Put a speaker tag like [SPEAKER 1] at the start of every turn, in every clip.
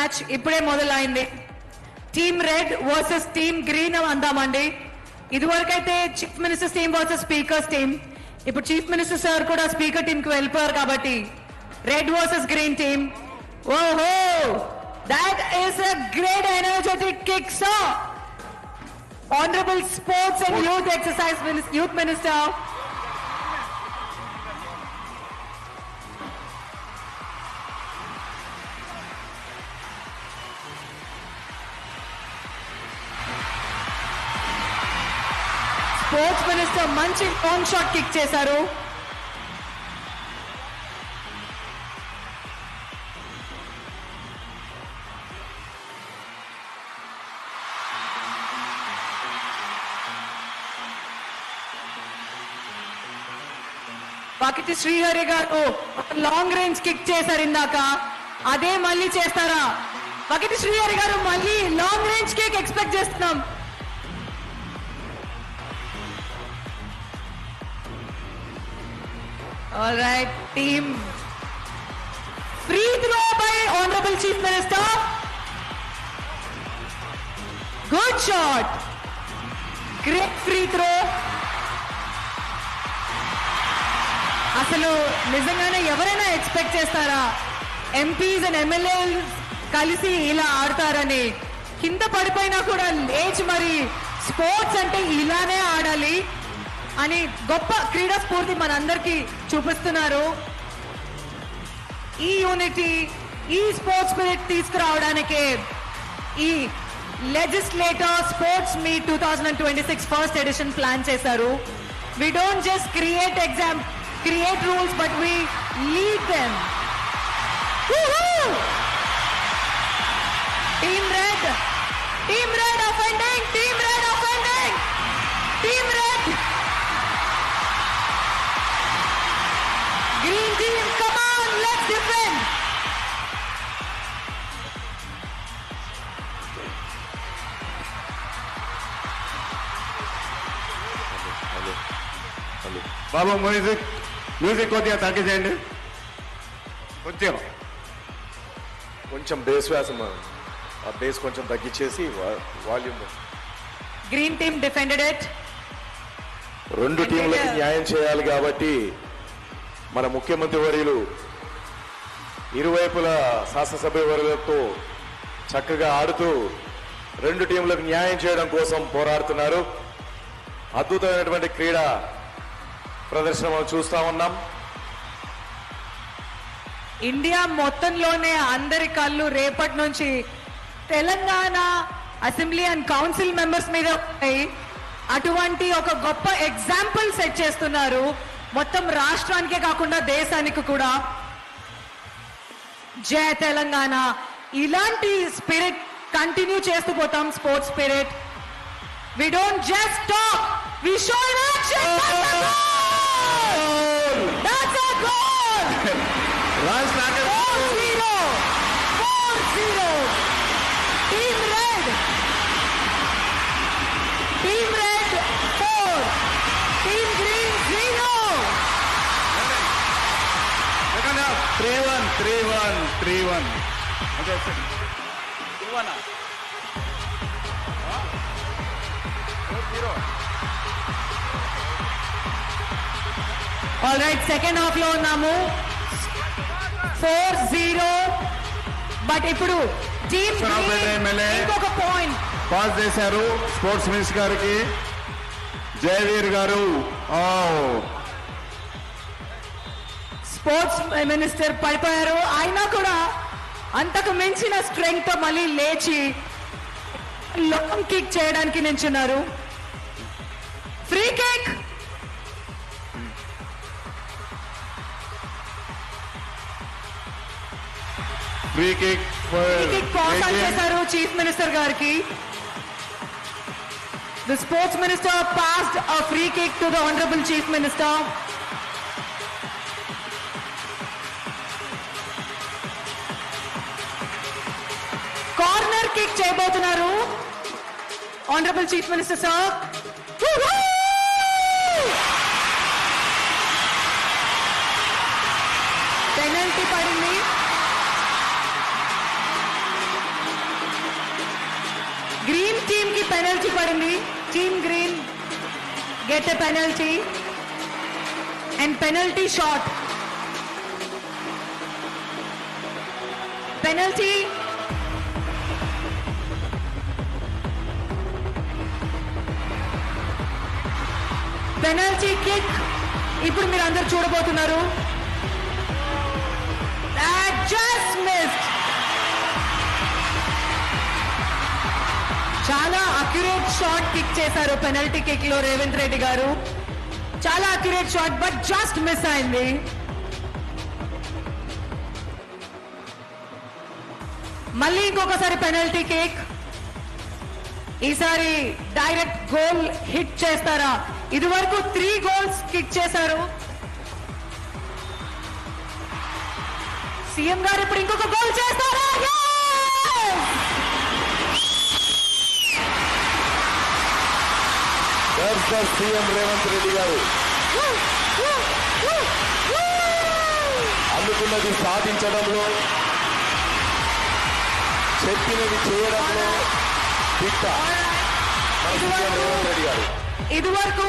[SPEAKER 1] Match ఇప్పుడే మొదలైంది. Team red versus team green అందామండి. ఇదివరకైతే chief minister team versus speakers team. ఇప్పుడు చీఫ్ మినిస్టర్ సార్ కూడా స్పీకర్ టీమ్ కి వెళ్ళిపోయారు కాబట్టి రెడ్ వర్సెస్ గ్రీన్ టీమ్. ఓహో, that is a great energetic kick, sir. Honorable Sports and Youth Minister. Sports minister మంచి on shot kick చేశారు. వాకిటి శ్రీహరి గారు long range kick చేశారు ఇందాక, అదే మళ్ళీ చేస్తారా? వాకిటి శ్రీహరి గారు మళ్ళీ లాంగ్ రేంజ్ కిక్ ఎక్స్పెక్ట్ చేస్తున్నాం. All right team. Free throw by honourable chief minister. Good shot, great free throw. అసలు నిజంగానే ఎవరైనా ఎక్స్పెక్ట్ చేస్తారా ఎంపీస్ అండ్ ఎమ్మెల్యే కలిసి ఇలా ఆడతారని? కింద పడిపోయినా కూడా లేచి మరి స్పోర్ట్స్ అంటే ఇలానే ఆడాలి అని గొప్ప క్రీడా స్ఫూర్తి మనందరికీ చూపిస్తున్నారు. ఈ యూనిటీ, ఈ స్పోర్ట్స్ స్పిరిట్ తీసుకురావడానికే ఈ legislator sports meet 2026 first edition plan చేశారు. We don't just create rules, but we lead them. Woohoo! Team Red offending, Team Red offending, Team Red. Green team, come on, let's defend.
[SPEAKER 2] బాబు music కొద్దిగా తగ్గించండి.
[SPEAKER 3] కొంచెం bass వ్యాసం, ఆ bass కొంచెం తగ్గించేసి volume.
[SPEAKER 1] Green team defended it.
[SPEAKER 3] రెండు టీంలకు న్యాయం చేయాలి కాబట్టి మన ముఖ్యమంత్రి వర్యులు ఇరువైపుల శాసనసభ్య వర్యులతో చక్కగా ఆడుతూ రెండు టీంలకు న్యాయం చేయడం కోసం పోరాడుతున్నారు. అద్భుతమైనటువంటి క్రీడా ప్రదర్శన మనం చూస్తా ఉన్నాం.
[SPEAKER 1] ఇండియా మొత్తంలోనే అందరి కళ్ళు రేపటి నుంచి Telangana assembly and council members మీద ఉన్నాయి. అటువంటి ఒక గొప్ప ఎగ్జాంపుల్ సెట్ చేస్తున్నారు మొత్తం రాష్ట్రానికే కాకుండా దేశానికి కూడా. జయ తెలంగాణ. ఇలాంటి స్పిరిట్ కంటిన్యూ చేస్తూ పోతాం. Sports spirit. We don't just talk, we show in action. That's a goal! 4-0. Team Red 4, Team Green 0.
[SPEAKER 2] 3-1. Okay,
[SPEAKER 4] 2-1.
[SPEAKER 1] All right, second half లో ఉన్నాము. 4-0. బట్ ఇప్పుడు టీమ్ ఇంకొక పాయింట్
[SPEAKER 2] పాస్ చేశారు స్పోర్ట్స్ మినిస్టర్ గారికి. జయవీర్ గారు
[SPEAKER 1] స్పోర్ట్స్ మినిస్టర్ పడిపోయారు. అయినా కూడా అంతకు మించిన స్ట్రెంగ్త్ తో మళ్ళీ లేచి లాంగ్ కిక్ చేయడానికి నించున్నారు. Free kick.
[SPEAKER 2] Free kick
[SPEAKER 1] pass చేశారు చీఫ్ మినిస్టర్ గారికి. The sports minister passed a free kick to the honorable chief minister. Corner kick చేయబోతున్నారు honorable chief minister sir. Penalty పడింది. పెనల్టీ పడింది. Team green get a penalty and penalty shot. Penalty penalty kick ఇప్పుడు మీరు అందరు చూడబోతున్నారు. Just missed. చాలా accurate shot kick చేశారు penalty kick లో రేవంత్ రెడ్డి గారు. చాలా accurate shot but just miss అయింది. మళ్ళీ ఇంకొకసారి పెనల్టీ కిక్. ఈసారి డైరెక్ట్ గోల్ హిట్ చేస్తారా? ఇదివరకు 3 గోల్స్ కిక్ చేశారు. సీఎం గారు ఇప్పుడు ఇంకొక గోల్ చేస్తారా?
[SPEAKER 3] సీఎం రేవంత్ రెడ్డి గారు అనుకున్నది సాధించడంలో, చెప్పినది చేయడంలో దిట్ట సీఎం రేవంత్ రెడ్డి గారు.
[SPEAKER 1] ఇదివరకు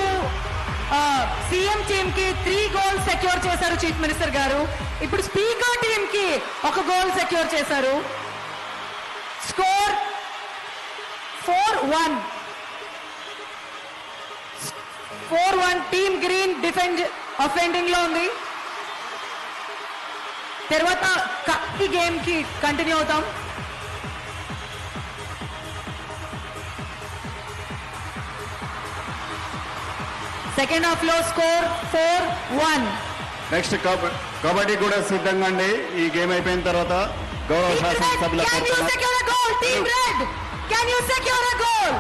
[SPEAKER 1] సీఎం టీమ్ కి 3 గోల్స్ సెక్యూర్ చేశారు చీఫ్ మినిస్టర్ గారు. ఇప్పుడు స్పీకర్ టీమ్ కి 1 గోల్ సెక్యూర్ చేశారు. స్కోర్ 4-1. 4-1. టీమ్ గ్రీన్ అఫెండింగ్ లో ఉంది. తర్వాత కప్ గేమ్ కి కంటిన్యూ అవుతాం. సెకండ్ హాఫ్ లో స్కోర్ 4-1.
[SPEAKER 2] నెక్స్ట్ కబడ్డీ కూడా సిద్ధంగా అండి. ఈ గేమ్ అయిపోయిన తర్వాత గౌరవ శాసనసభ్యుల
[SPEAKER 1] Can you secure a goal, Team Red? Can you secure a goal?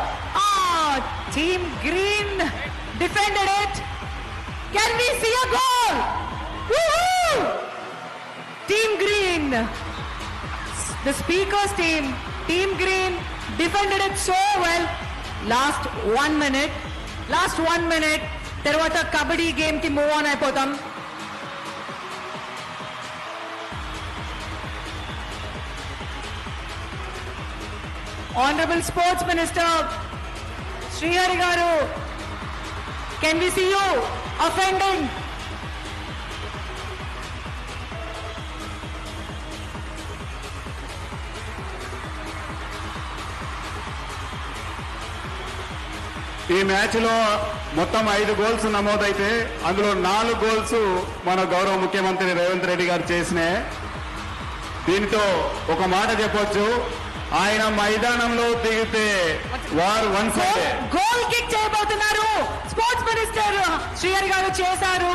[SPEAKER 1] Team Green defended it. Can we see a goal? Woohoo! Team Green. The speakers team, Team Green defended it so well. Last 1 minute. తర్వాత kabaddi game కి move on అయిపోతాం. Honorable Sports Minister Srihari garu, can we see you offending?
[SPEAKER 2] ఈ match లో మొత్తం 5 goals నమోదైతే అందులో 4 goals మన గౌరవ ముఖ్యమంత్రి రేవంత్ రెడ్డి గారు చేసినాయి. దీంతో ఒక మాట చెప్పొచ్చు, ఆయన మైదానంలో దిగితే వారు వన్ సైడ్
[SPEAKER 1] గోల్ కిక్ చేయబోతున్నారు. స్పోర్ట్స్ మినిస్టర్ శ్రీహరి గారు చేశారు.